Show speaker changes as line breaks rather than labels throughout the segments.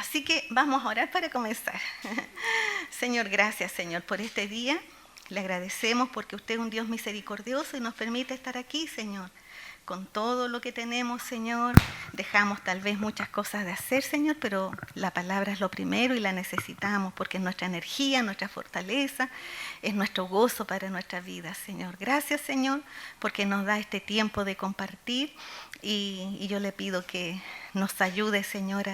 Así que vamos a orar para comenzar. Señor, gracias, Señor, por este día. Le agradecemos porque usted es un Dios misericordioso y nos permite estar aquí, Señor. Con todo lo que tenemos, Señor, dejamos tal vez muchas cosas de hacer, Señor, pero la palabra es lo primero y la necesitamos porque es nuestra energía, nuestra fortaleza, es nuestro gozo para nuestra vida, Señor. Gracias, Señor, porque nos da este tiempo de compartir y yo le pido que nos ayude, Señor,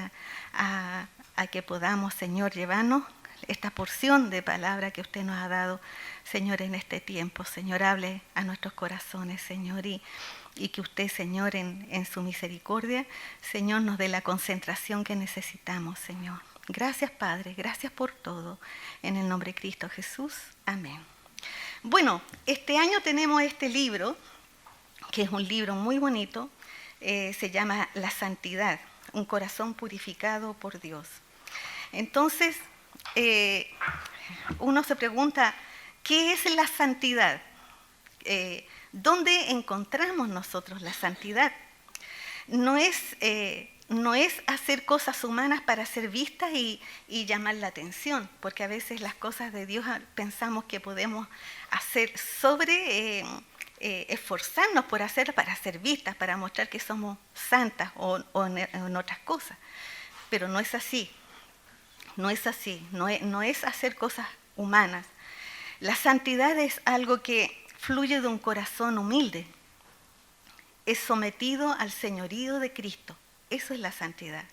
a que podamos, Señor, llevarnos esta porción de palabra que usted nos ha dado, Señor, en este tiempo. Señor, hable a nuestros corazones, Señor, y que usted, Señor, en su misericordia, Señor, nos dé la concentración que necesitamos, Señor. Gracias, Padre, gracias por todo. En el nombre de Cristo Jesús, amén. Bueno, este año tenemos este libro, que es un libro muy bonito, se llama La Santidad, un corazón purificado por Dios. Entonces, uno se pregunta, ¿qué es la santidad? ¿Dónde encontramos nosotros la santidad? No es hacer cosas humanas para ser vistas y llamar la atención, porque a veces las cosas de Dios pensamos que podemos hacer esforzarnos por hacerlas para ser vistas, para mostrar que somos santas o en otras cosas. Pero no es así, no es hacer cosas humanas. La santidad es algo que fluye de un corazón humilde, es sometido al señorío de Cristo. Eso es la santidad.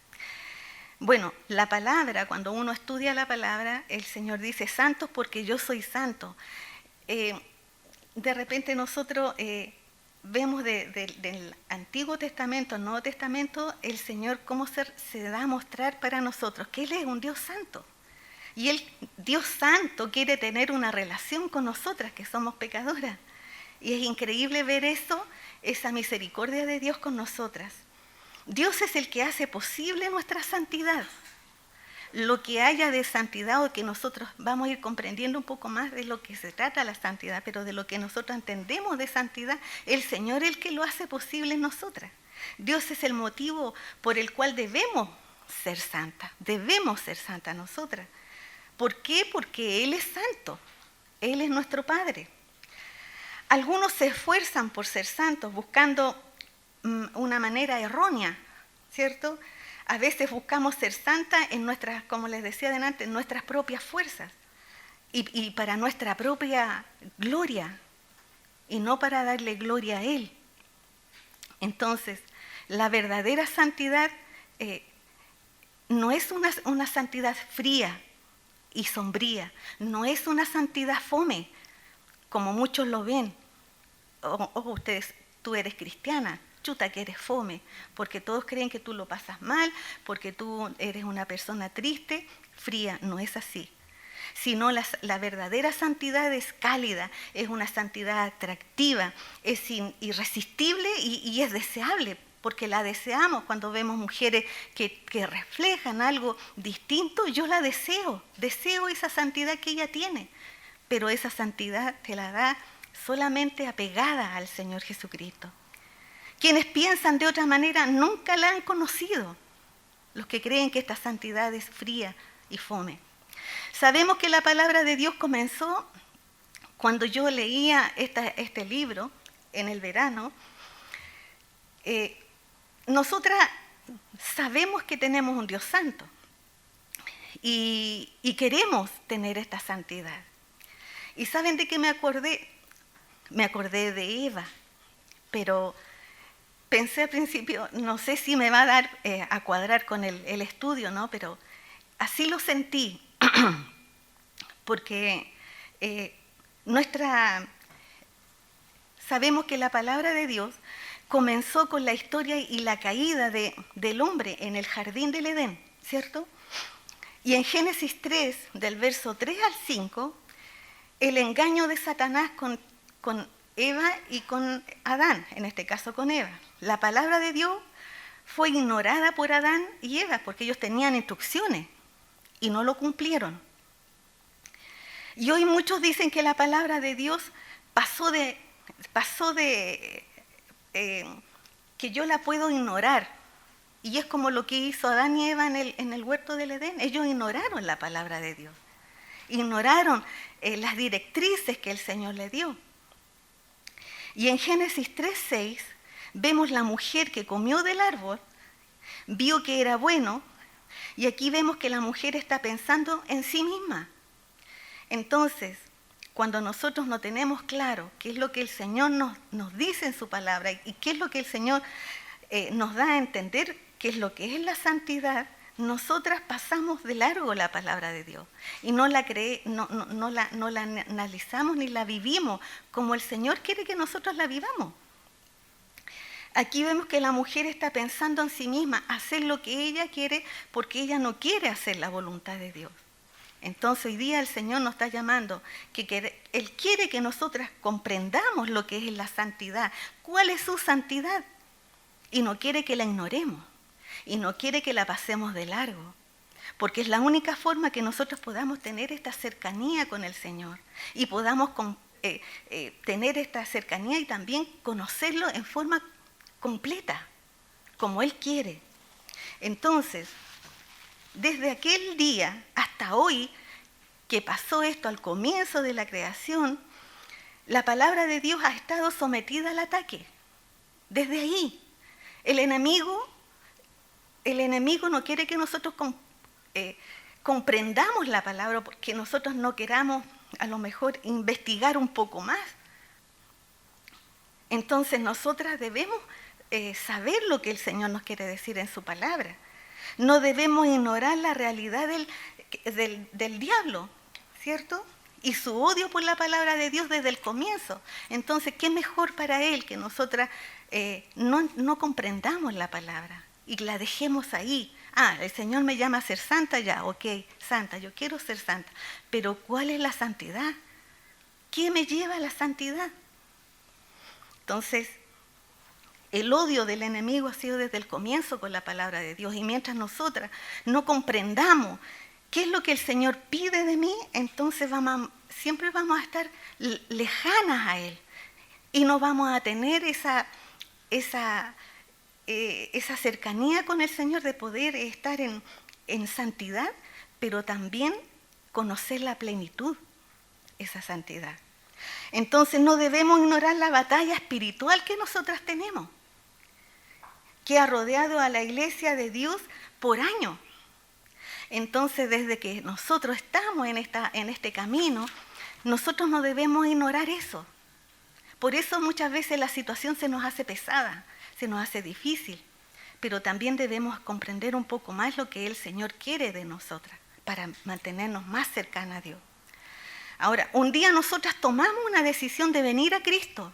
Bueno, la palabra, cuando uno estudia la palabra, el Señor dice, santos porque yo soy santo. De repente nosotros vemos del Antiguo Testamento, al Nuevo Testamento, el Señor cómo se da a mostrar para nosotros, que Él es un Dios santo. Y el Dios santo quiere tener una relación con nosotras, que somos pecadoras. Y es increíble ver eso, esa misericordia de Dios con nosotras. Dios es el que hace posible nuestra santidad. Lo que haya de santidad o que nosotros vamos a ir comprendiendo un poco más de lo que se trata la santidad, pero de lo que nosotros entendemos de santidad, el Señor es el que lo hace posible en nosotras. Dios es el motivo por el cual debemos ser santas nosotras. ¿Por qué? Porque Él es santo, Él es nuestro Padre. Algunos se esfuerzan por ser santos buscando una manera errónea, ¿cierto? A veces buscamos ser santas en nuestras, como les decía delante, en nuestras propias fuerzas y para nuestra propia gloria y no para darle gloria a Él. Entonces, la verdadera santidad no es una santidad fría y sombría, no es una santidad fome, como muchos lo ven. Tú eres cristiana, chuta que eres fome, porque todos creen que tú lo pasas mal, porque tú eres una persona triste, fría. No es así. Sino la verdadera santidad es cálida, es una santidad atractiva, es irresistible y es deseable, porque la deseamos cuando vemos mujeres que reflejan algo distinto. Yo la deseo esa santidad que ella tiene, pero esa santidad te la da solamente apegada al Señor Jesucristo. Quienes piensan de otra manera nunca la han conocido, los que creen que esta santidad es fría y fome. Sabemos que la palabra de Dios comenzó cuando yo leía este libro en el verano. Nosotras sabemos que tenemos un Dios santo y queremos tener esta santidad. ¿Y saben de qué me acordé? Me acordé de Eva, pero pensé al principio, no sé si me va a dar a cuadrar con el estudio, ¿no? Pero así lo sentí, porque sabemos que la palabra de Dios comenzó con la historia y la caída del hombre en el jardín del Edén, ¿cierto? Y en Génesis 3, del verso 3 al 5, el engaño de Satanás con Eva y con Adán, en este caso con Eva. La palabra de Dios fue ignorada por Adán y Eva porque ellos tenían instrucciones y no lo cumplieron. Y hoy muchos dicen que la palabra de Dios pasó de que yo la puedo ignorar, Y es como lo que hizo Adán y Eva en el huerto del Edén. Ellos ignoraron la palabra de Dios. Ignoraron las directrices que el Señor le dio. Y en Génesis 3:6 vemos la mujer que comió del árbol, vio que era bueno, y aquí vemos que la mujer está pensando en sí misma. Entonces, cuando nosotros no tenemos claro qué es lo que el Señor nos dice en su palabra y qué es lo que el Señor nos da a entender qué es lo que es la santidad, nosotras pasamos de largo la palabra de Dios y no la analizamos ni la vivimos como el Señor quiere que nosotros la vivamos. Aquí vemos que la mujer está pensando en sí misma, hacer lo que ella quiere porque ella no quiere hacer la voluntad de Dios. Entonces hoy día el Señor nos está llamando, Él quiere que nosotras comprendamos lo que es la santidad, cuál es su santidad, y no quiere que la ignoremos, y no quiere que la pasemos de largo, porque es la única forma que nosotros podamos tener esta cercanía con el Señor, y podamos tener esta cercanía y también conocerlo en forma completa, como Él quiere. Entonces, desde aquel día hasta hoy, que pasó esto al comienzo de la creación, la palabra de Dios ha estado sometida al ataque. Desde ahí, el enemigo no quiere que nosotros comprendamos la palabra, porque nosotros no queramos a lo mejor investigar un poco más. Entonces nosotras debemos saber lo que el Señor nos quiere decir en su palabra. No debemos ignorar la realidad del diablo, ¿cierto? Y su odio por la palabra de Dios desde el comienzo. Entonces, ¿qué mejor para él que nosotras no comprendamos la palabra y la dejemos ahí? El Señor me llama a ser santa, ya, ok, santa, yo quiero ser santa. Pero ¿cuál es la santidad? ¿Qué me lleva a la santidad? Entonces, el odio del enemigo ha sido desde el comienzo con la palabra de Dios. Y mientras nosotras no comprendamos qué es lo que el Señor pide de mí, entonces siempre vamos a estar lejanas a Él. Y no vamos a tener esa cercanía con el Señor de poder estar en santidad, pero también conocer la plenitud, esa santidad. Entonces no debemos ignorar la batalla espiritual que nosotras tenemos, que ha rodeado a la iglesia de Dios por años. Entonces, desde que nosotros estamos en este camino, nosotros no debemos ignorar eso. Por eso muchas veces la situación se nos hace pesada, se nos hace difícil, pero también debemos comprender un poco más lo que el Señor quiere de nosotras para mantenernos más cercanas a Dios. Ahora, un día nosotras tomamos una decisión de venir a Cristo.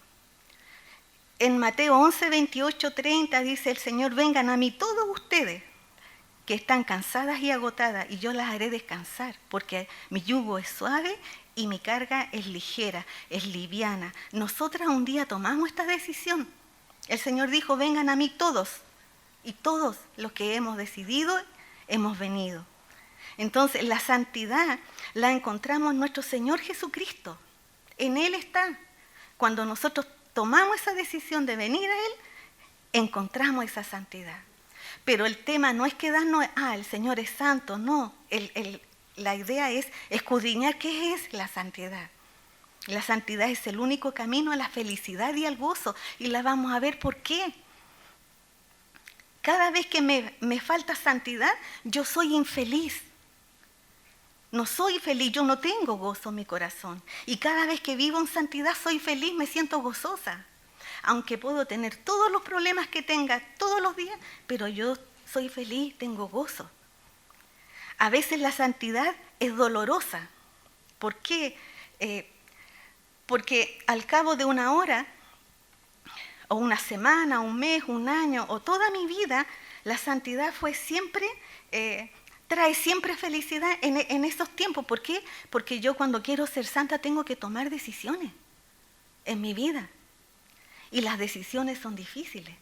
En Mateo 11, 28, 30 dice el Señor: vengan a mí todos ustedes que están cansadas y agotadas, y yo las haré descansar, porque mi yugo es suave y mi carga es ligera, es liviana. Nosotras un día tomamos esta decisión. El Señor dijo: vengan a mí todos, y todos los que hemos decidido hemos venido. Entonces la santidad la encontramos en nuestro Señor Jesucristo. En Él está. Cuando nosotros tomamos esa decisión de venir a Él, encontramos esa santidad. Pero el tema no es quedarnos, el Señor es santo, no. La idea es escudriñar qué es la santidad. La santidad es el único camino a la felicidad y al gozo, y la vamos a ver por qué. Cada vez que me falta santidad, yo soy infeliz. No soy feliz, yo no tengo gozo en mi corazón. Y cada vez que vivo en santidad soy feliz, me siento gozosa. Aunque puedo tener todos los problemas que tenga todos los días, pero yo soy feliz, tengo gozo. A veces la santidad es dolorosa. ¿Por qué? Porque al cabo de una hora, o una semana, un mes, un año, o toda mi vida, la santidad fue siempre... trae siempre felicidad en estos tiempos. ¿Por qué? Porque yo cuando quiero ser santa tengo que tomar decisiones en mi vida. Y las decisiones son difíciles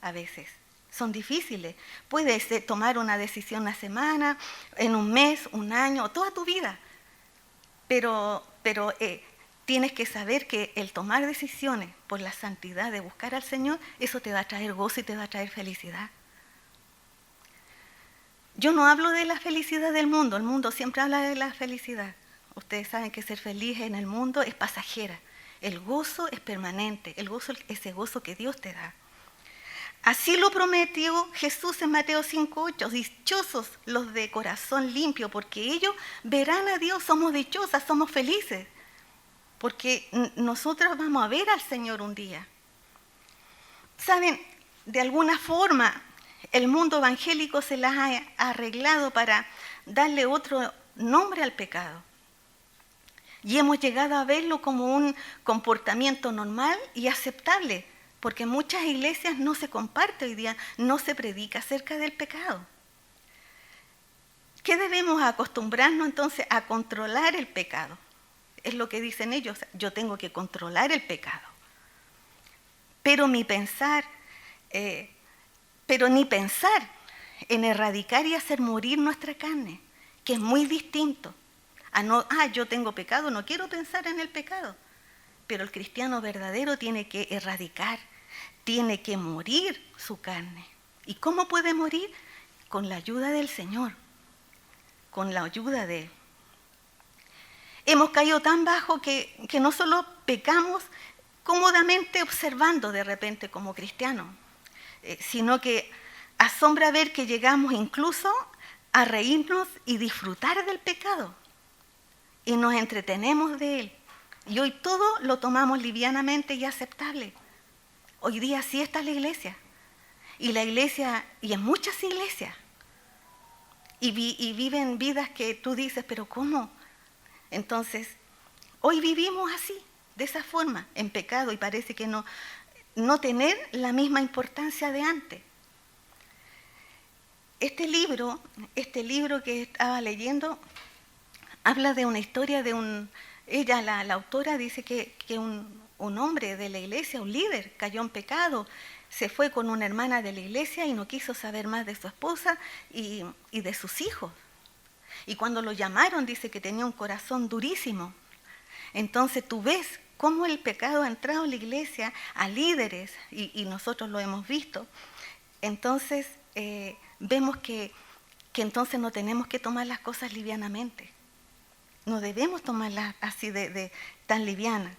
a veces. Son difíciles. Puedes tomar una decisión una semana, en un mes, un año, toda tu vida. Pero tienes que saber que el tomar decisiones por la santidad de buscar al Señor, eso te va a traer gozo y te va a traer felicidad. Yo no hablo de la felicidad del mundo, el mundo siempre habla de la felicidad. Ustedes saben que ser feliz en el mundo es pasajera. El gozo es permanente, el gozo es ese gozo que Dios te da. Así lo prometió Jesús en Mateo 5:8. Dichosos los de corazón limpio, porque ellos verán a Dios. Somos dichosas, somos felices, porque nosotros vamos a ver al Señor un día. Saben, de alguna forma el mundo evangélico se las ha arreglado para darle otro nombre al pecado. Y hemos llegado a verlo como un comportamiento normal y aceptable, porque en muchas iglesias no se comparte hoy día, no se predica acerca del pecado. ¿Qué debemos acostumbrarnos entonces a controlar el pecado? Es lo que dicen ellos, yo tengo que controlar el pecado. Pero ni pensar en erradicar y hacer morir nuestra carne, que es muy distinto. Yo tengo pecado, no quiero pensar en el pecado. Pero el cristiano verdadero tiene que erradicar, tiene que morir su carne. ¿Y cómo puede morir? Con la ayuda del Señor, con la ayuda de Él. Hemos caído tan bajo que no solo pecamos cómodamente observando de repente como cristianos, sino que asombra ver que llegamos incluso a reírnos y disfrutar del pecado. Y nos entretenemos de él. Y hoy todo lo tomamos livianamente y aceptable. Hoy día así está la iglesia. Y en muchas iglesias. Y viven vidas que tú dices, pero ¿cómo? Entonces, hoy vivimos así, de esa forma, en pecado, y parece que no tener la misma importancia de antes. Este libro que estaba leyendo habla de una historia de ella, la autora, dice que un hombre de la iglesia, un líder, cayó en pecado, se fue con una hermana de la iglesia y no quiso saber más de su esposa y de sus hijos. Y cuando lo llamaron, dice que tenía un corazón durísimo. Entonces tú ves cómo el pecado ha entrado en la iglesia, a líderes, y nosotros lo hemos visto. Entonces vemos que entonces no tenemos que tomar las cosas livianamente. No debemos tomarlas así de tan liviana.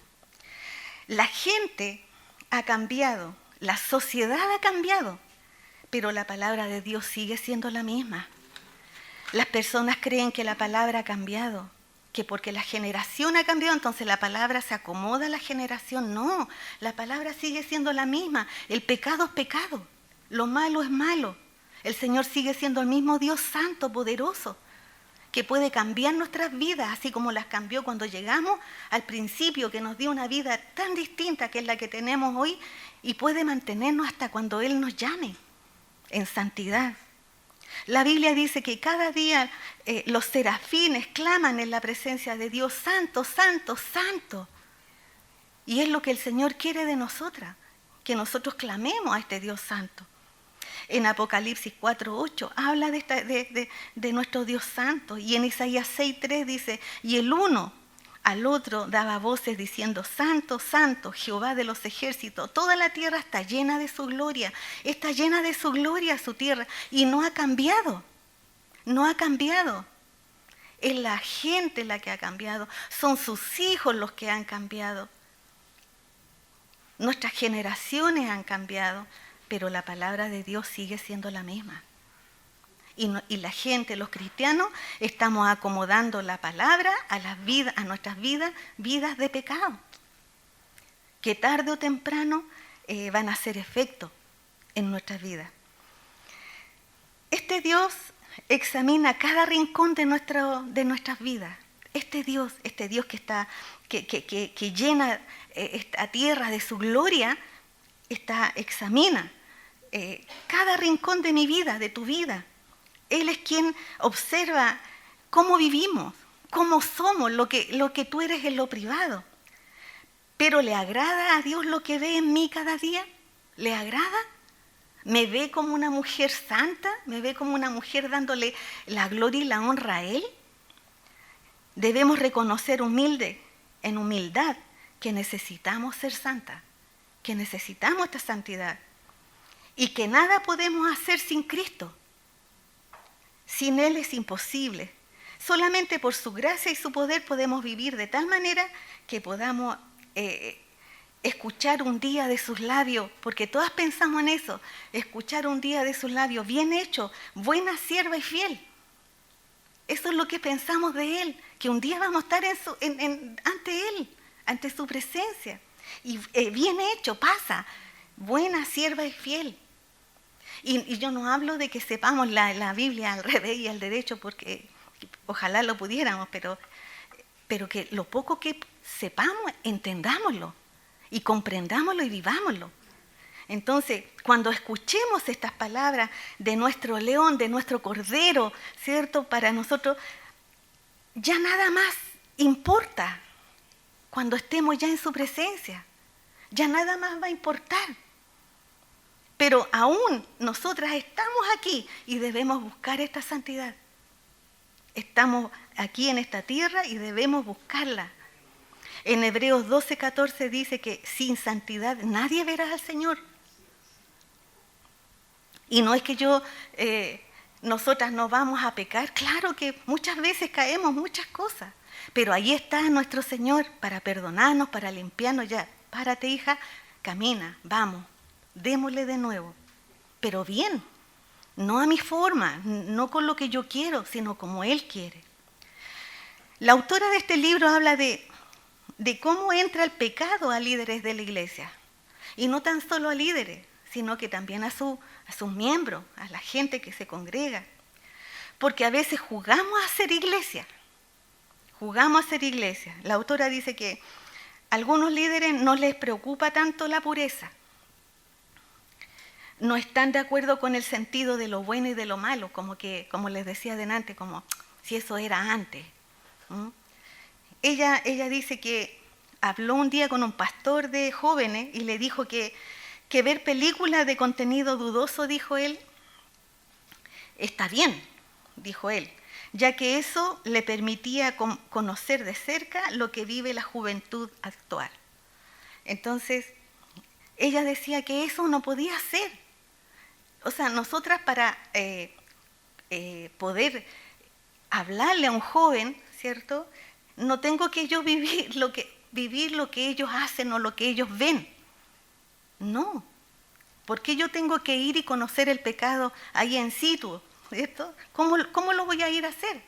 La gente ha cambiado, la sociedad ha cambiado, pero la palabra de Dios sigue siendo la misma. Las personas creen que la palabra ha cambiado, que porque la generación ha cambiado, entonces la palabra se acomoda a la generación. No, la palabra sigue siendo la misma. El pecado es pecado, lo malo es malo. El Señor sigue siendo el mismo Dios santo, poderoso, que puede cambiar nuestras vidas, así como las cambió cuando llegamos al principio, que nos dio una vida tan distinta que es la que tenemos hoy, y puede mantenernos hasta cuando Él nos llame en santidad. La Biblia dice que cada día los serafines claman en la presencia de Dios, santo, santo, santo. Y es lo que el Señor quiere de nosotras, que nosotros clamemos a este Dios santo. En Apocalipsis 4:8 habla de nuestro Dios santo. Y en Isaías 6:3 dice, y el uno al otro daba voces diciendo, santo, santo, Jehová de los ejércitos. Toda la tierra está llena de su gloria. Está llena de su gloria su tierra. Y no ha cambiado. No ha cambiado. Es la gente la que ha cambiado. Son sus hijos los que han cambiado. Nuestras generaciones han cambiado. Pero la palabra de Dios sigue siendo la misma. Y la gente, los cristianos, estamos acomodando la palabra a nuestras vidas de pecado, que tarde o temprano van a hacer efecto en nuestras vidas. Este Dios examina cada rincón de nuestras vidas. Este Dios que llena esta tierra de su gloria, examina cada rincón de mi vida, de tu vida. Él es quien observa cómo vivimos, cómo somos, lo que tú eres en lo privado. Pero ¿le agrada a Dios lo que ve en mí cada día? ¿Le agrada? ¿Me ve como una mujer santa? ¿Me ve como una mujer dándole la gloria y la honra a Él? Debemos reconocer en humildad, que necesitamos ser santas, que necesitamos esta santidad y que nada podemos hacer sin Cristo. Sin Él es imposible. Solamente por su gracia y su poder podemos vivir de tal manera que podamos escuchar un día de sus labios, porque todas pensamos en eso, escuchar un día de sus labios, bien hecho, buena sierva y fiel. Eso es lo que pensamos de Él, que un día vamos a estar ante Él, ante su presencia. Y bien hecho, pasa, buena sierva y fiel. Y yo no hablo de que sepamos la Biblia al revés y al derecho, porque ojalá lo pudiéramos, pero que lo poco que sepamos, entendámoslo y comprendámoslo y vivámoslo. Entonces, cuando escuchemos estas palabras de nuestro león, de nuestro cordero, ¿cierto? Para nosotros, ya nada más importa cuando estemos ya en su presencia. Ya nada más va a importar. Pero aún nosotras estamos aquí y debemos buscar esta santidad. Estamos aquí en esta tierra y debemos buscarla. En Hebreos 12:14 dice que sin santidad nadie verá al Señor. Y no es que nosotras no vamos a pecar, claro que muchas veces caemos muchas cosas, pero ahí está nuestro Señor para perdonarnos, para limpiarnos. Ya, párate hija, camina, vamos, démosle de nuevo, pero bien, no a mi forma, no con lo que yo quiero, sino como Él quiere. La autora de este libro habla de cómo entra el pecado a líderes de la iglesia, y no tan solo a líderes, sino que también a sus miembros, a la gente que se congrega. Porque a veces jugamos a ser iglesia. La autora dice que a algunos líderes no les preocupa tanto la pureza. No están de acuerdo con el sentido de lo bueno y de lo malo, como les decía delante, como si eso era antes. Ella dice que habló un día con un pastor de jóvenes y le dijo que ver películas de contenido dudoso, dijo él, está bien, dijo él, ya que eso le permitía conocer de cerca lo que vive la juventud actual. Entonces, ella decía que eso no podía ser. O sea, nosotras para poder hablarle a un joven, ¿cierto? No tengo que yo vivir lo que ellos hacen o lo que ellos ven. No. ¿Por qué yo tengo que ir y conocer el pecado ahí en situ? ¿Cierto? ¿Cómo lo voy a ir a hacer?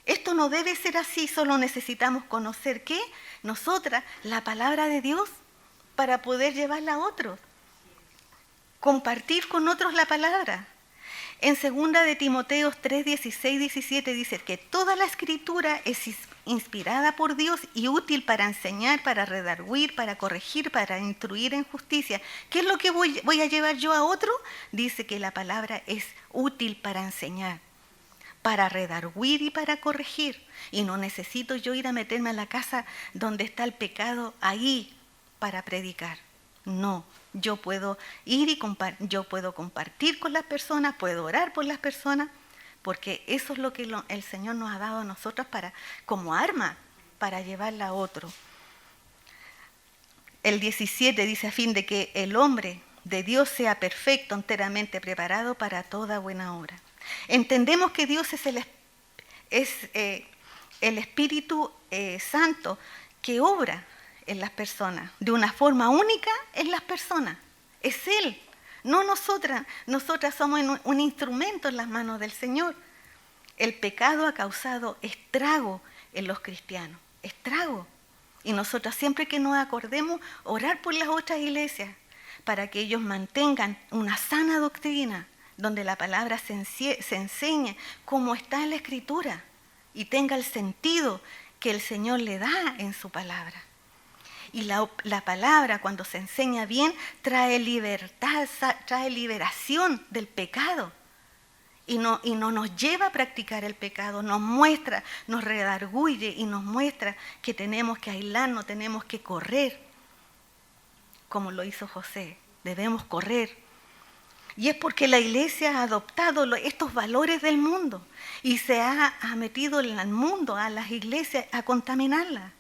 Esto no debe ser así, solo necesitamos conocer ¿qué? Nosotras, la palabra de Dios, para poder llevarla a otros. Compartir con otros la palabra. En 2 de Timoteo 3, 16, 17 dice que toda la escritura es inspirada por Dios y útil para enseñar, para redarguir, para corregir, para instruir en justicia. ¿Qué es lo que voy a llevar yo a otro? Dice que la palabra es útil para enseñar, para redarguir y para corregir. Y no necesito yo ir a meterme a la casa donde está el pecado ahí para predicar. No, yo puedo ir y yo puedo compartir con las personas, puedo orar por las personas, porque eso es lo que el Señor nos ha dado a nosotros como arma para llevarla a otro. El 17 dice, a fin de que el hombre de Dios sea perfecto, enteramente preparado para toda buena obra. Entendemos que Dios es el Espíritu Santo que obra en las personas, de una forma única en las personas. Es Él, no nosotras. Nosotras somos un instrumento en las manos del Señor. El pecado ha causado estrago en los cristianos, estrago. Y nosotras siempre que nos acordemos, orar por las otras iglesias, para que ellos mantengan una sana doctrina, donde la palabra se enseñe como está en la Escritura y tenga el sentido que el Señor le da en su palabra. Y la palabra, cuando se enseña bien, trae libertad, trae liberación del pecado. Y no nos lleva a practicar el pecado, nos muestra, nos redarguye y nos muestra que tenemos que aislarnos, tenemos que correr, como lo hizo José, debemos correr. Y es porque la iglesia ha adoptado estos valores del mundo y se ha metido en el mundo, a las iglesias, a contaminarlas.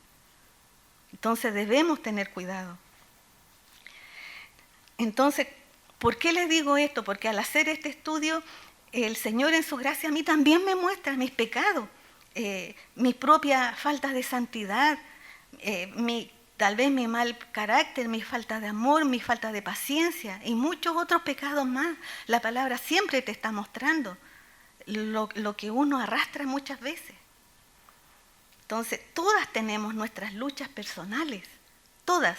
Entonces debemos tener cuidado. Entonces, ¿por qué les digo esto? Porque al hacer este estudio el Señor en su gracia a mí también me muestra mis pecados, mis propias faltas de santidad, tal vez mi mal carácter, mi falta de amor, mi falta de paciencia y muchos otros pecados más. La palabra siempre te está mostrando lo que uno arrastra muchas veces. Entonces, todas tenemos nuestras luchas personales, todas.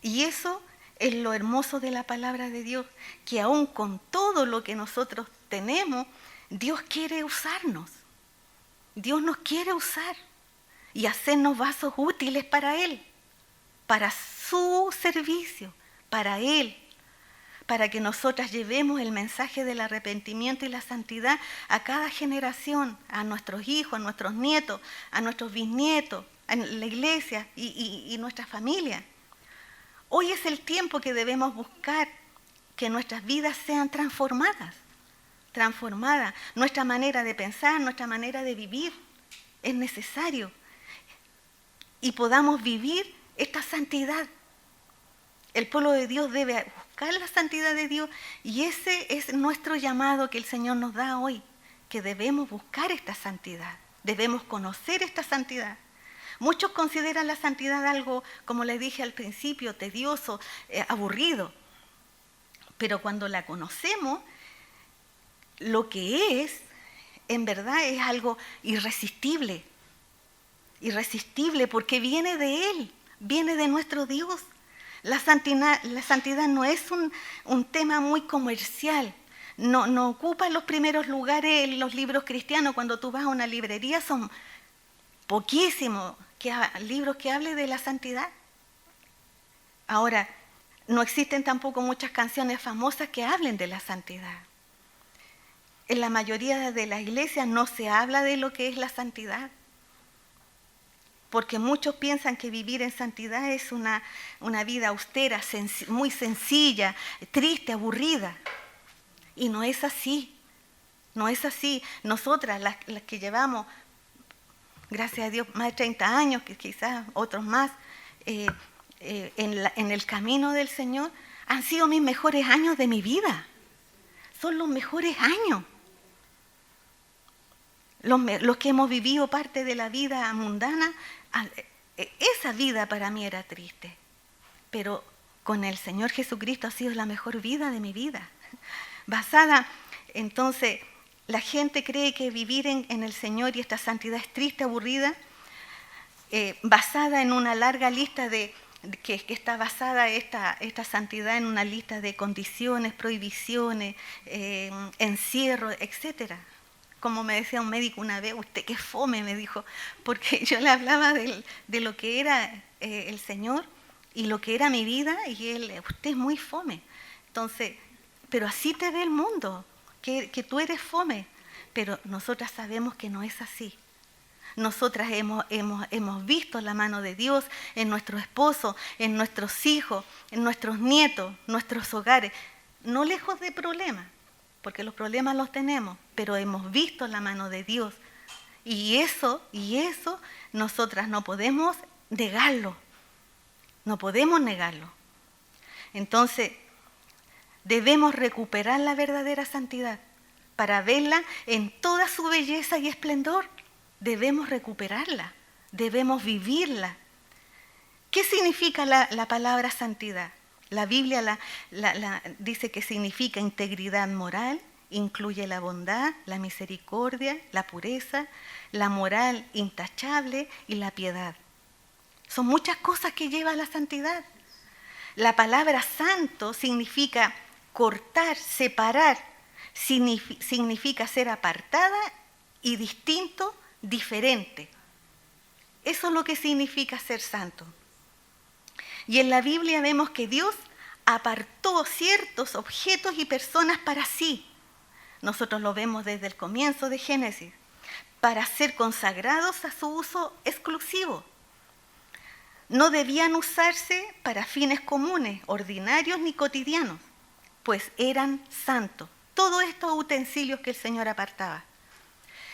Y eso es lo hermoso de la palabra de Dios, que aún con todo lo que nosotros tenemos, Dios quiere usarnos. Dios nos quiere usar y hacernos vasos útiles para Él, para su servicio, para Él, para que nosotras llevemos el mensaje del arrepentimiento y la santidad a cada generación, a nuestros hijos, a nuestros nietos, a nuestros bisnietos, a la iglesia y nuestra familia. Hoy es el tiempo que debemos buscar que nuestras vidas sean transformadas. Nuestra manera de pensar, nuestra manera de vivir es necesario. Y podamos vivir esta santidad. El pueblo de Dios debe buscar la santidad de Dios y ese es nuestro llamado que el Señor nos da hoy, que debemos buscar esta santidad, debemos conocer esta santidad. Muchos consideran la santidad algo, como les dije al principio, tedioso, aburrido. Pero cuando la conocemos, lo que es, en verdad es algo irresistible. Irresistible porque viene de Él, viene de nuestro Dios. La santidad no es un tema muy comercial. No ocupa los primeros lugares en los libros cristianos. Cuando tú vas a una librería son poquísimos libros que hablen de la santidad. Ahora, no existen tampoco muchas canciones famosas que hablen de la santidad. En la mayoría de las iglesias no se habla de lo que es la santidad, porque muchos piensan que vivir en santidad es una vida austera, muy sencilla, triste, aburrida. Y no es así, no es así. Nosotras, las que llevamos, gracias a Dios, más de 30 años, que quizás otros más, en el camino del Señor, han sido mis mejores años de mi vida. Son los mejores años. Los que hemos vivido parte de la vida mundana, esa vida para mí era triste. Pero con el Señor Jesucristo ha sido la mejor vida de mi vida. Entonces, la gente cree que vivir en el Señor y esta santidad es triste, aburrida, basada en una larga lista que está basada esta santidad en una lista de condiciones, prohibiciones, encierro, etcétera. Como me decía un médico una vez, usted qué fome, me dijo, porque yo le hablaba de lo que era el Señor y lo que era mi vida, y él, usted es muy fome. Entonces, pero así te ve el mundo, que tú eres fome, pero nosotras sabemos que no es así. Nosotras hemos visto la mano de Dios en nuestro esposo, en nuestros hijos, en nuestros nietos, nuestros hogares, no lejos de problemas, porque los problemas los tenemos, pero hemos visto la mano de Dios. Y eso nosotras no podemos negarlo. No podemos negarlo. Entonces, debemos recuperar la verdadera santidad para verla en toda su belleza y esplendor. Debemos recuperarla, debemos vivirla. ¿Qué significa la palabra santidad? La Biblia dice que significa integridad moral, incluye la bondad, la misericordia, la pureza, la moral intachable y la piedad. Son muchas cosas que lleva la santidad. La palabra santo significa cortar, separar, significa ser apartada y distinto, diferente. Eso es lo que significa ser santo. Y en la Biblia vemos que Dios apartó ciertos objetos y personas para sí. Nosotros lo vemos desde el comienzo de Génesis, para ser consagrados a su uso exclusivo. No debían usarse para fines comunes, ordinarios ni cotidianos, pues eran santos. Todos estos utensilios que el Señor apartaba.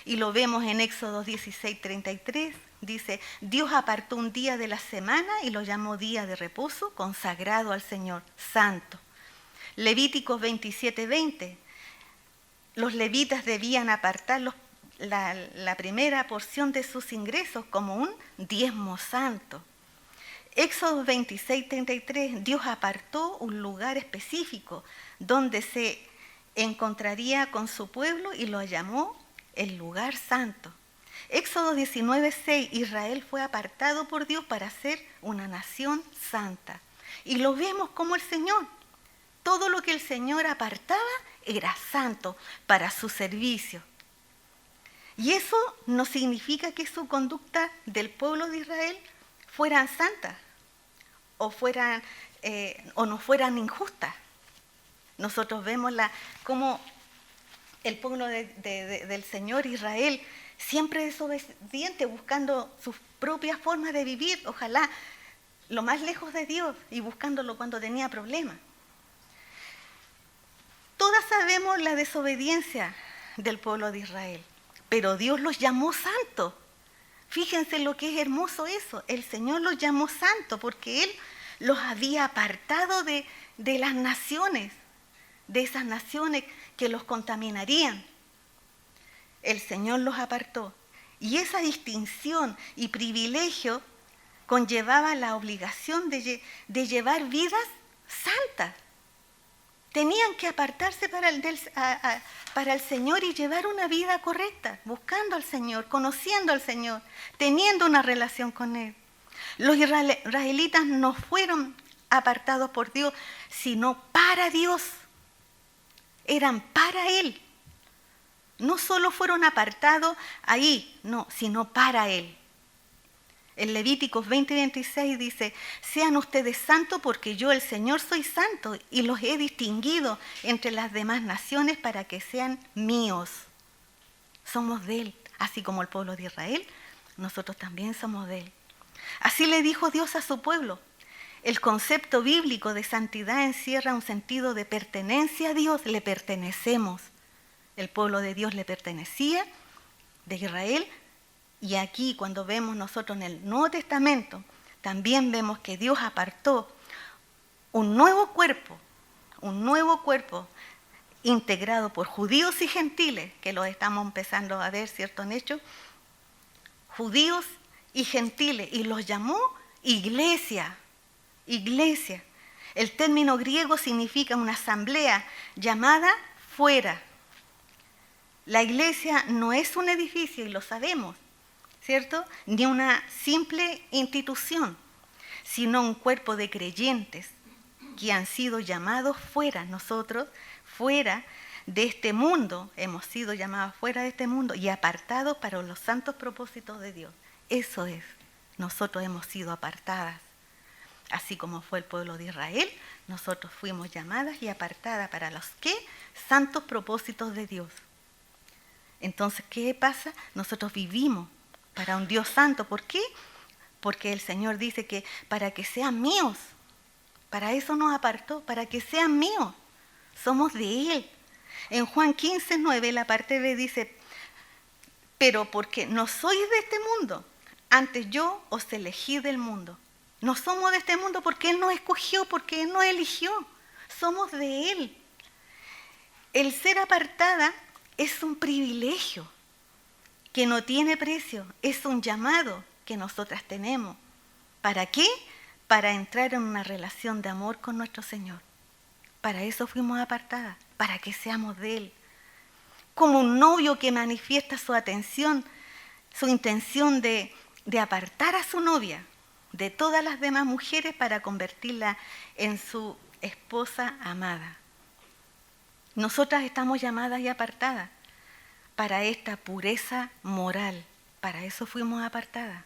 Y lo vemos en Éxodo 16:33. Dice, Dios apartó un día de la semana y lo llamó día de reposo, consagrado al Señor, santo. Levíticos 27:20. los levitas debían apartar la primera porción de sus ingresos como un diezmo santo. Éxodo 26:33, Dios apartó un lugar específico donde se encontraría con su pueblo y lo llamó el lugar santo. Éxodo 19:6, Israel fue apartado por Dios para ser una nación santa. Y lo vemos como el Señor. Todo lo que el Señor apartaba era santo para su servicio. Y eso no significa que su conducta del pueblo de Israel fueran santas o no fueran injustas. Nosotros vemos cómo el pueblo del Señor Israel siempre desobediente, buscando sus propias formas de vivir, ojalá lo más lejos de Dios y buscándolo cuando tenía problemas. Todas sabemos la desobediencia del pueblo de Israel, pero Dios los llamó santos. Fíjense lo que es hermoso eso. El Señor los llamó santos porque Él los había apartado de las naciones, de esas naciones que los contaminarían. El Señor los apartó. Y esa distinción y privilegio conllevaba la obligación de llevar vidas santas. Tenían que apartarse para el Señor y llevar una vida correcta, buscando al Señor, conociendo al Señor, teniendo una relación con Él. Los israelitas no fueron apartados por Dios, sino para Dios. Eran para Él. No solo fueron apartados ahí, no, sino para Él. En Levíticos 20:26 dice, sean ustedes santos porque yo el Señor soy santo y los he distinguido entre las demás naciones para que sean míos. Somos de Él, así como el pueblo de Israel, nosotros también somos de Él. Así le dijo Dios a su pueblo. El concepto bíblico de santidad encierra un sentido de pertenencia a Dios, le pertenecemos. El pueblo de Dios le pertenecía, de Israel. Y aquí cuando vemos nosotros en el Nuevo Testamento, también vemos que Dios apartó un nuevo cuerpo integrado por judíos y gentiles, que lo estamos empezando a ver, ¿cierto? En Hechos, judíos y gentiles, y los llamó iglesia. Iglesia. El término griego significa una asamblea llamada fuera. La iglesia no es un edificio, y lo sabemos, ¿cierto? Ni una simple institución, sino un cuerpo de creyentes que han sido llamados fuera. Nosotros, fuera de este mundo, hemos sido llamados fuera de este mundo y apartados para los santos propósitos de Dios. Eso es, nosotros hemos sido apartadas. Así como fue el pueblo de Israel, nosotros fuimos llamadas y apartadas para los ¿qué? Santos propósitos de Dios. Entonces, ¿qué pasa? Nosotros vivimos para un Dios santo. ¿Por qué? Porque el Señor dice que para que sean míos, para eso nos apartó, para que sean míos, somos de Él. En Juan 15:9, la parte B dice, pero porque no sois de este mundo, antes yo os elegí del mundo. No somos de este mundo porque Él nos escogió, porque Él nos eligió. Somos de Él. El ser apartada es un privilegio que no tiene precio. Es un llamado que nosotras tenemos. ¿Para qué? Para entrar en una relación de amor con nuestro Señor. Para eso fuimos apartadas, para que seamos de Él. Como un novio que manifiesta su atención, su intención de apartar a su novia de todas las demás mujeres para convertirla en su esposa amada. Nosotras estamos llamadas y apartadas para esta pureza moral. Para eso fuimos apartadas.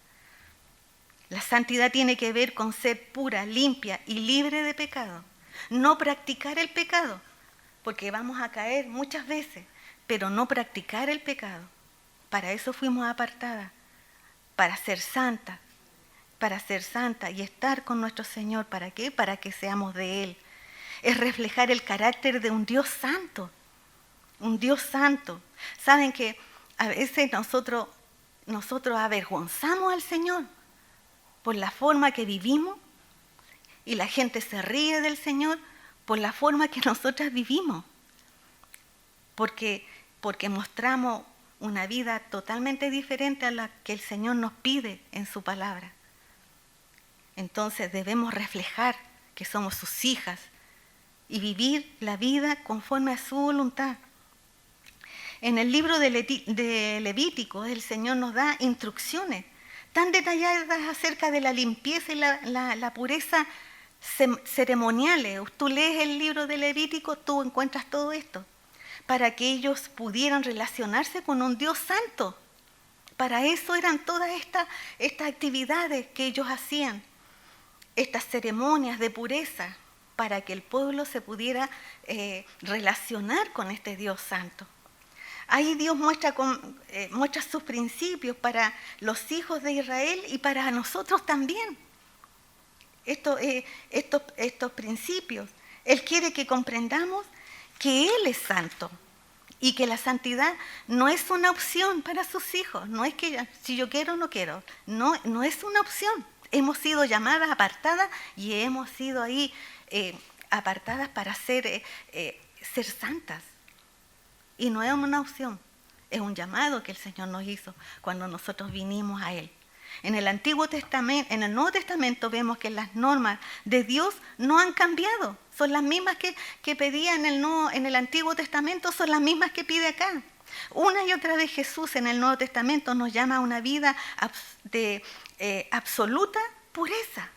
La santidad tiene que ver con ser pura, limpia y libre de pecado. No practicar el pecado, porque vamos a caer muchas veces, pero no practicar el pecado. Para eso fuimos apartadas, para ser santas. Para ser santa y estar con nuestro Señor. ¿Para qué? Para que seamos de Él. Es reflejar el carácter de un Dios santo. Un Dios santo. ¿Saben que a veces nosotros avergonzamos al Señor por la forma que vivimos? Y la gente se ríe del Señor por la forma que nosotras vivimos. Porque porque mostramos una vida totalmente diferente a la que el Señor nos pide en su palabra. Entonces debemos reflejar que somos sus hijas y vivir la vida conforme a su voluntad. En el libro de Levítico, el Señor nos da instrucciones tan detalladas acerca de la limpieza y la pureza ceremoniales. Tú lees el libro de Levítico, tú encuentras todo esto, para que ellos pudieran relacionarse con un Dios santo. Para eso eran todas estas actividades que ellos hacían, estas ceremonias de pureza, para que el pueblo se pudiera relacionar con este Dios santo. Ahí Dios muestra sus principios para los hijos de Israel y para nosotros también. Estos principios. Él quiere que comprendamos que Él es santo y que la santidad no es una opción para sus hijos. No es que si yo quiero o no quiero. No es una opción. Hemos sido llamadas, apartadas y hemos sido ahí apartadas para ser santas. Y no es una opción, es un llamado que el Señor nos hizo cuando nosotros vinimos a Él. En el Nuevo Testamento vemos que las normas de Dios no han cambiado. Son las mismas que pedía en el Antiguo Testamento, son las mismas que pide acá. Una y otra vez Jesús en el Nuevo Testamento nos llama a una vida de absoluta pureza.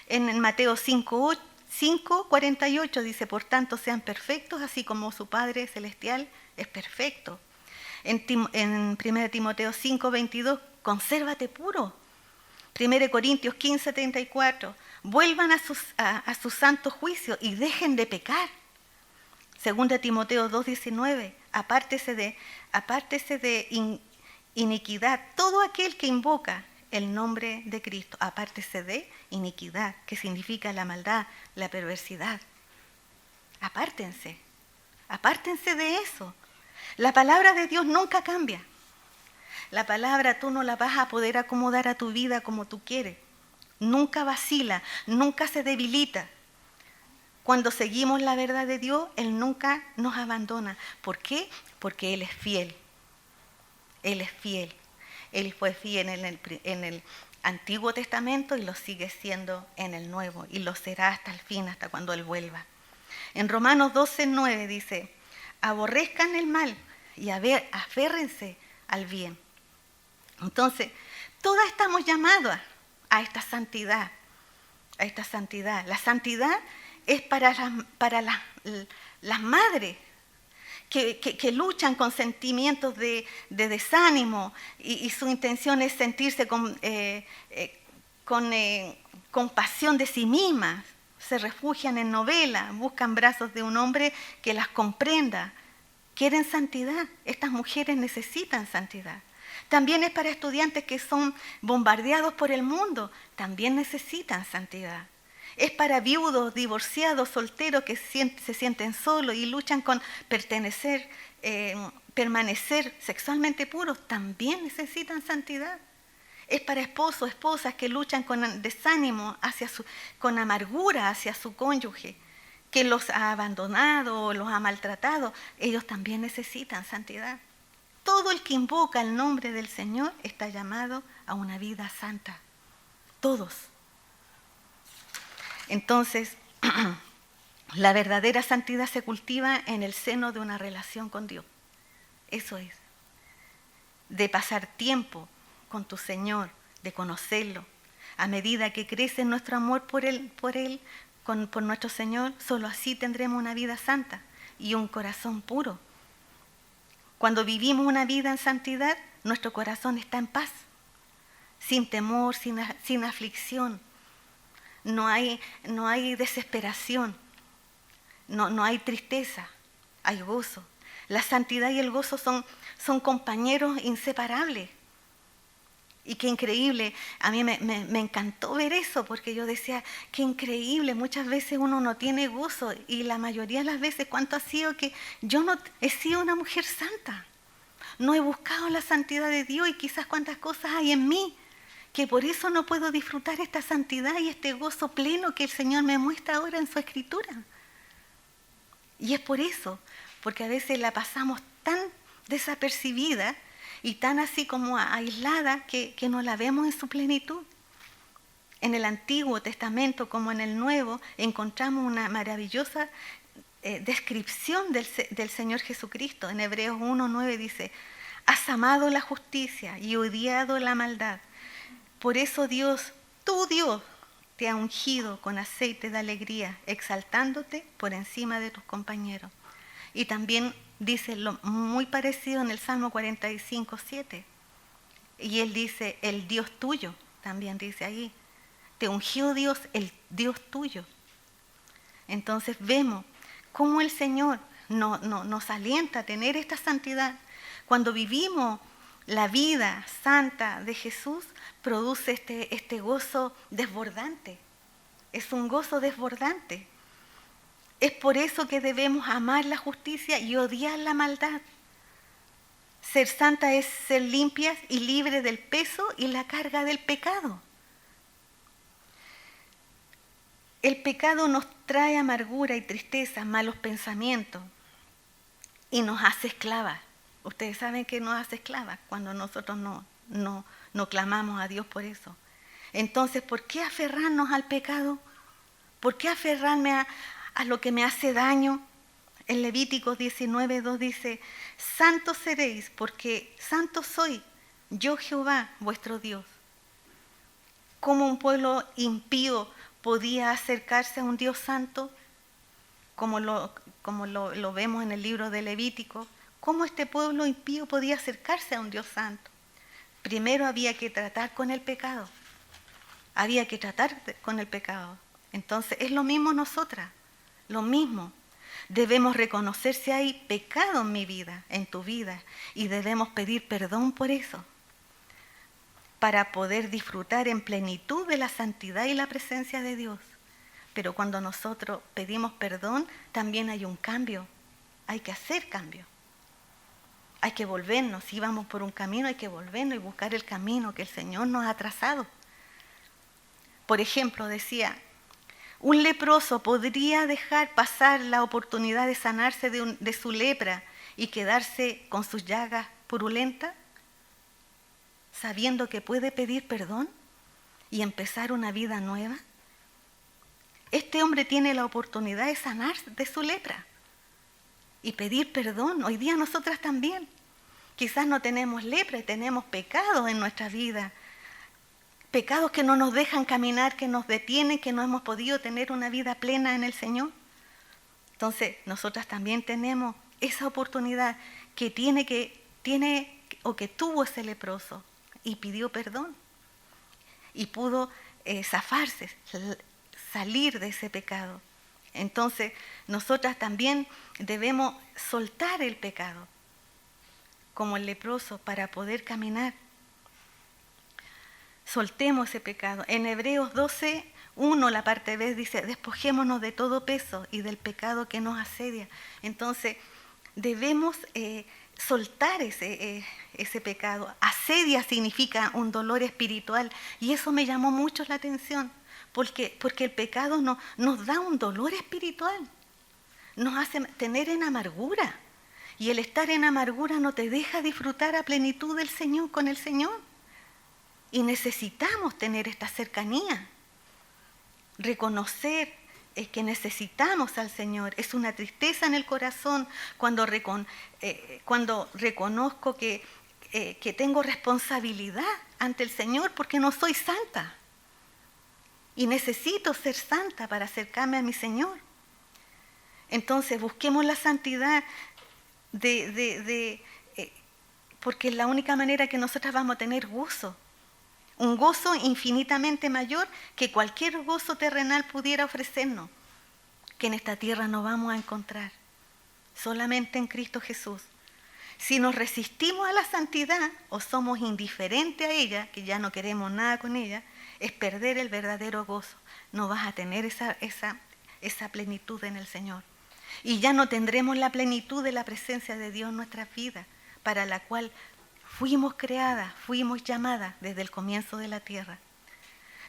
En Mateo 5:48 dice, por tanto sean perfectos, así como su Padre Celestial es perfecto. En 1 Timoteo 5:22, consérvate puro. 1 Corintios 15:34, vuelvan a sus santos juicios y dejen de pecar. 2 Timoteo 2:19, apártese de iniquidad todo aquel que invoca el nombre de Cristo. Apártese de iniquidad, que significa la maldad, la perversidad. Apártense de eso. La palabra de Dios nunca cambia. La palabra tú no la vas a poder acomodar a tu vida como tú quieres. Nunca vacila, nunca se debilita. Cuando seguimos la verdad de Dios, Él nunca nos abandona. ¿Por qué? Porque Él es fiel. Él es fiel. Él fue fiel en el Antiguo Testamento y lo sigue siendo en el Nuevo. Y lo será hasta el fin, hasta cuando Él vuelva. En Romanos 12:9 dice, aborrezcan el mal y aférrense al bien. Entonces, todas estamos llamados a esta santidad. La santidad es para las madres que luchan con sentimientos de desánimo y su intención es sentirse con compasión de sí mismas. Se refugian en novelas, buscan brazos de un hombre que las comprenda. Quieren santidad. Estas mujeres necesitan santidad. También es para estudiantes que son bombardeados por el mundo. También necesitan santidad. Es para viudos, divorciados, solteros que se sienten solos y luchan con permanecer sexualmente puros. También necesitan santidad. Es para esposos, esposas que luchan con desánimo, con amargura hacia su cónyuge, que los ha abandonado o los ha maltratado. Ellos también necesitan santidad. Todo el que invoca el nombre del Señor está llamado a una vida santa. Todos. Entonces, la verdadera santidad se cultiva en el seno de una relación con Dios. Eso es. De pasar tiempo con tu Señor, de conocerlo. A medida que crece nuestro amor por nuestro Señor, solo así tendremos una vida santa y un corazón puro. Cuando vivimos una vida en santidad, nuestro corazón está en paz, sin temor, sin aflicción. No hay desesperación, no hay tristeza, hay gozo. La santidad y el gozo son compañeros inseparables. Y qué increíble, a mí me encantó ver eso, porque yo decía, qué increíble, muchas veces uno no tiene gozo, y la mayoría de las veces, ¿cuánto ha sido que yo no he sido una mujer santa? No he buscado la santidad de Dios, y quizás cuántas cosas hay en mí, que por eso no puedo disfrutar esta santidad y este gozo pleno que el Señor me muestra ahora en su Escritura. Y es por eso, porque a veces la pasamos tan desapercibida y tan así como aislada que no la vemos en su plenitud. En el Antiguo Testamento como en el Nuevo encontramos una maravillosa descripción del Señor Jesucristo. En Hebreos 1:9 dice: has amado la justicia y odiado la maldad. Por eso Dios, tu Dios, te ha ungido con aceite de alegría, exaltándote por encima de tus compañeros. Y también dice lo muy parecido en el Salmo 45:7. Y él dice, el Dios tuyo, también dice ahí. Te ungió Dios, el Dios tuyo. Entonces vemos cómo el Señor nos alienta a tener esta santidad. Cuando vivimos la vida santa de Jesús, produce este gozo desbordante. Es un gozo desbordante. Es por eso que debemos amar la justicia y odiar la maldad. Ser santa es ser limpias y libres del peso y la carga del pecado. El pecado nos trae amargura y tristeza, malos pensamientos y nos hace esclavas. Ustedes saben que nos hace esclavas cuando nosotros no clamamos a Dios por eso. Entonces, ¿por qué aferrarnos al pecado? ¿Por qué aferrarme a lo que me hace daño? En Levíticos 19:2 dice: santos seréis, porque santo soy, yo Jehová, vuestro Dios. ¿Cómo un pueblo impío podía acercarse a un Dios santo? Como lo vemos en el libro de Levítico. ¿Cómo este pueblo impío podía acercarse a un Dios santo? Primero había que tratar con el pecado. Había que tratar con el pecado. Entonces es lo mismo nosotras, lo mismo. Debemos reconocer si hay pecado en mi vida, en tu vida, y debemos pedir perdón por eso, para poder disfrutar en plenitud de la santidad y la presencia de Dios. Pero cuando nosotros pedimos perdón, también hay un cambio. Hay que hacer cambio. Hay que volvernos. Si vamos por un camino, hay que volvernos y buscar el camino que el Señor nos ha trazado. Por ejemplo, decía, ¿un leproso podría dejar pasar la oportunidad de sanarse de su lepra y quedarse con sus llagas purulentas, sabiendo que puede pedir perdón y empezar una vida nueva? Este hombre tiene la oportunidad de sanar de su lepra y pedir perdón. Hoy día nosotras también. Quizás no tenemos lepra y tenemos pecados en nuestra vida. Pecados que no nos dejan caminar, que nos detienen, que no hemos podido tener una vida plena en el Señor. Entonces, nosotras también tenemos esa oportunidad que tuvo ese leproso y pidió perdón. Y pudo zafarse, salir de ese pecado. Entonces, nosotras también debemos soltar el pecado, como el leproso, para poder caminar. Soltemos ese pecado. En Hebreos 12:1, la parte B dice, despojémonos de todo peso y del pecado que nos asedia. Entonces, debemos soltar ese pecado. Asedia significa un dolor espiritual y eso me llamó mucho la atención, porque el pecado nos da un dolor espiritual, nos hace tener en amargura, y el estar en amargura no te deja disfrutar a plenitud del Señor, con el Señor. Y necesitamos tener esta cercanía, reconocer que necesitamos al Señor. Es una tristeza en el corazón cuando reconozco que tengo responsabilidad ante el Señor porque no soy santa. Y necesito ser santa para acercarme a mi Señor. Entonces busquemos la santidad porque es la única manera que nosotras vamos a tener gozo. Un gozo infinitamente mayor que cualquier gozo terrenal pudiera ofrecernos, que en esta tierra no vamos a encontrar, solamente en Cristo Jesús. Si nos resistimos a la santidad o somos indiferentes a ella, que ya no queremos nada con ella, es perder el verdadero gozo. No vas a tener esa plenitud en el Señor. Y ya no tendremos la plenitud de la presencia de Dios en nuestras vidas, para la cual fuimos creadas, fuimos llamadas desde el comienzo de la tierra.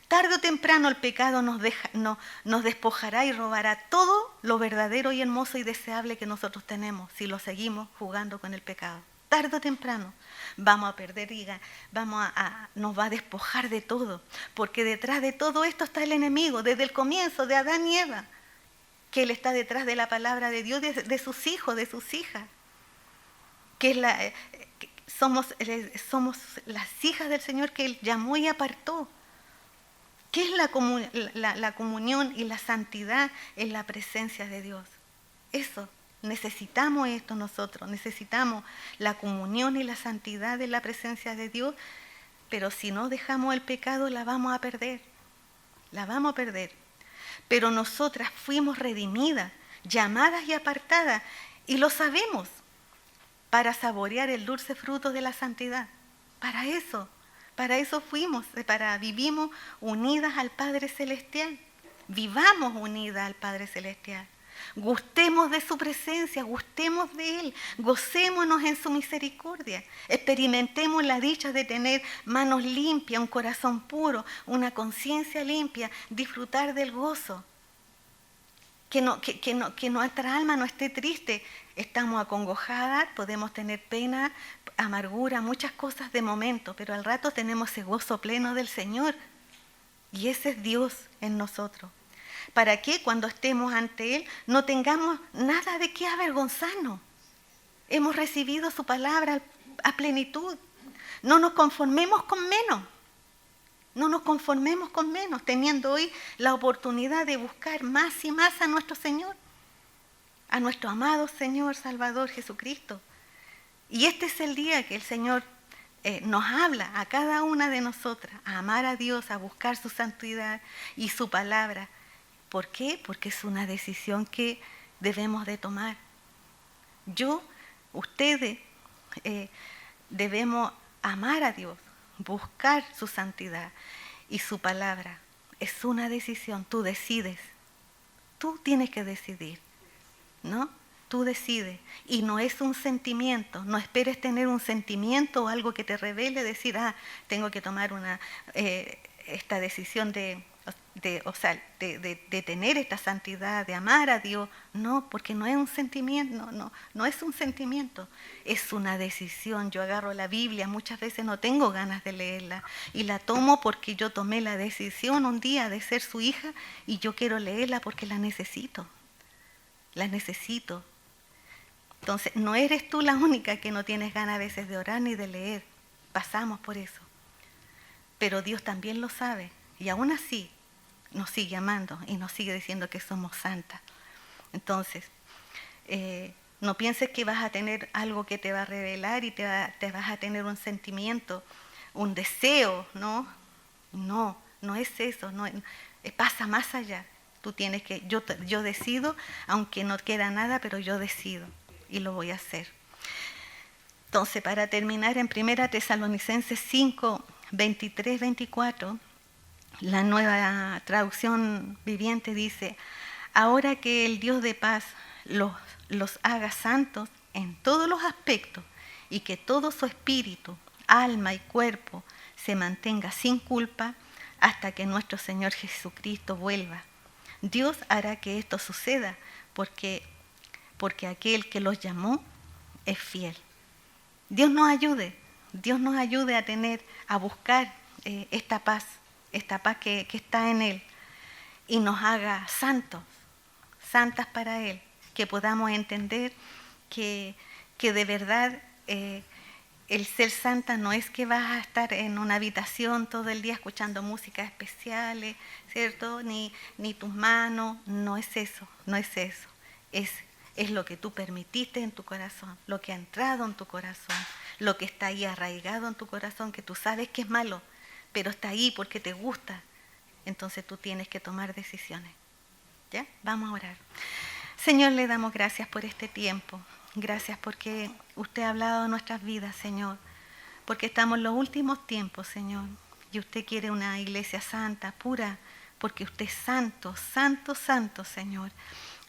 Tarde o temprano el pecado nos despojará y robará todo lo verdadero y hermoso y deseable que nosotros tenemos si lo seguimos jugando con el pecado. tarde o temprano vamos a perder y nos va a despojar de todo, porque detrás de todo esto está el enemigo, desde el comienzo de Adán y Eva, que él está detrás de la palabra de Dios, de sus hijos, de sus hijas, somos las hijas del Señor que él llamó y apartó. ¿Qué es la comunión y la santidad en la presencia de Dios? Eso. Necesitamos esto nosotros, necesitamos la comunión y la santidad de la presencia de Dios, pero si no dejamos el pecado la vamos a perder, Pero nosotras fuimos redimidas, llamadas y apartadas, y lo sabemos, para saborear el dulce fruto de la santidad. Para eso fuimos, vivimos unidas al Padre Celestial, vivamos unidas al Padre Celestial. Gustemos de su presencia, gustemos de Él, gocémonos en su misericordia, experimentemos la dicha de tener manos limpias, un corazón puro, una conciencia limpia, disfrutar del gozo. Que nuestra alma no esté triste, estamos acongojadas, podemos tener pena, amargura, muchas cosas de momento, pero al rato tenemos ese gozo pleno del Señor, y ese es Dios en nosotros. Para que cuando estemos ante Él no tengamos nada de qué avergonzarnos. Hemos recibido su palabra a plenitud. No nos conformemos con menos. No nos conformemos con menos, teniendo hoy la oportunidad de buscar más y más a nuestro Señor, a nuestro amado Señor Salvador Jesucristo. Y este es el día que el Señor nos habla a cada una de nosotras, a amar a Dios, a buscar su santidad y su palabra. ¿Por qué? Porque es una decisión que debemos de tomar. Ustedes debemos amar a Dios, buscar su santidad y su palabra. Es una decisión, tú decides. Tú tienes que decidir, ¿no? Tú decides. Y no es un sentimiento, no esperes tener un sentimiento o algo que te revele, decir, tengo que tomar esta decisión de tener esta santidad, de amar a Dios. No, porque no es un sentimiento, no es un sentimiento, es una decisión. Yo agarro la Biblia, muchas veces no tengo ganas de leerla, y la tomo porque yo tomé la decisión un día de ser su hija, y yo quiero leerla porque la necesito. Entonces, no eres tú la única que no tienes ganas a veces de orar ni de leer, pasamos por eso. Pero Dios también lo sabe, y aún así nos sigue amando y nos sigue diciendo que somos santas. Entonces, no pienses que vas a tener algo que te va a revelar y te vas a tener un sentimiento, un deseo, ¿no? No es eso, pasa más allá. Tú tienes que, yo decido, aunque no quiera nada, pero yo decido y lo voy a hacer. Entonces, para terminar, en 1 Tesalonicenses 5, 23, 24, la nueva traducción viviente dice: ahora que el Dios de paz los haga santos en todos los aspectos, y que todo su espíritu, alma y cuerpo se mantenga sin culpa hasta que nuestro Señor Jesucristo vuelva. Dios hará que esto suceda porque aquel que los llamó es fiel. Dios nos ayude a buscar esta paz que está en Él, y nos haga santas para Él, que podamos entender que de verdad el ser santa no es que vas a estar en una habitación todo el día escuchando músicas especiales, ¿cierto? Ni tus manos, no es eso, es lo que tú permitiste en tu corazón, lo que ha entrado en tu corazón, lo que está ahí arraigado en tu corazón, que tú sabes que es malo, pero está ahí porque te gusta. Entonces tú tienes que tomar decisiones. ¿Ya? Vamos a orar. Señor, le damos gracias por este tiempo. Gracias porque usted ha hablado de nuestras vidas, Señor. Porque estamos en los últimos tiempos, Señor. Y usted quiere una iglesia santa, pura, porque usted es santo, santo, santo, Señor.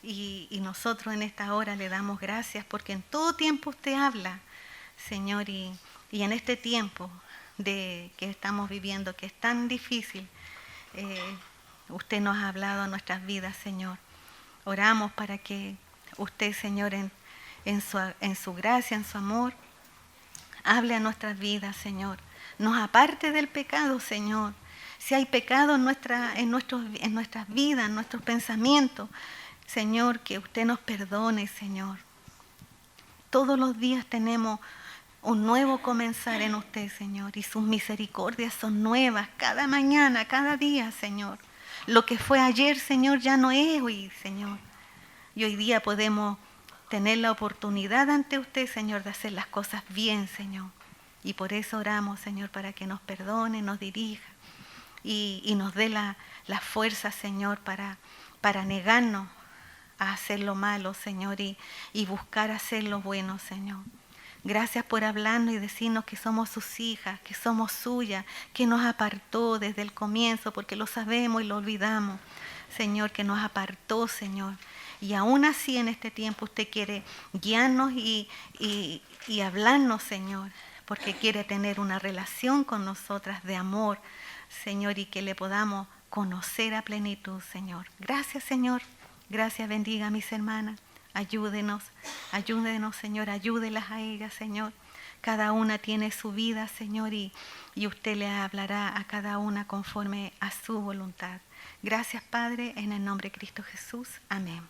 Y nosotros en esta hora le damos gracias porque en todo tiempo usted habla, Señor. Y en este tiempo que estamos viviendo, que es tan difícil, usted nos ha hablado a nuestras vidas, Señor. Oramos para que usted, Señor, en su gracia, en su amor, Hable a nuestras vidas, Señor. Nos aparte del pecado, Señor. Si hay pecado en nuestras vidas, en nuestros pensamientos, Señor, que usted nos perdone, Señor. Todos los días tenemos un nuevo comenzar en usted, Señor, y sus misericordias son nuevas cada mañana, cada día, Señor. Lo que fue ayer, Señor, ya no es hoy, Señor. Y hoy día podemos tener la oportunidad ante usted, Señor, de hacer las cosas bien, Señor. Y por eso oramos, Señor, para que nos perdone, nos dirija y nos dé la fuerza, Señor, para negarnos a hacer lo malo, Señor, y buscar hacer lo bueno, Señor. Gracias por hablarnos y decirnos que somos sus hijas, que somos suyas, que nos apartó desde el comienzo, porque lo sabemos y lo olvidamos. Señor, que nos apartó, Señor. Y aún así en este tiempo usted quiere guiarnos y hablarnos, Señor, porque quiere tener una relación con nosotras de amor, Señor, y que le podamos conocer a plenitud, Señor. Gracias, Señor. Gracias, bendiga a mis hermanas. Ayúdenos, Señor, ayúdelas a ellas, Señor. Cada una tiene su vida, Señor, y usted le hablará a cada una conforme a su voluntad. Gracias, Padre, en el nombre de Cristo Jesús. Amén.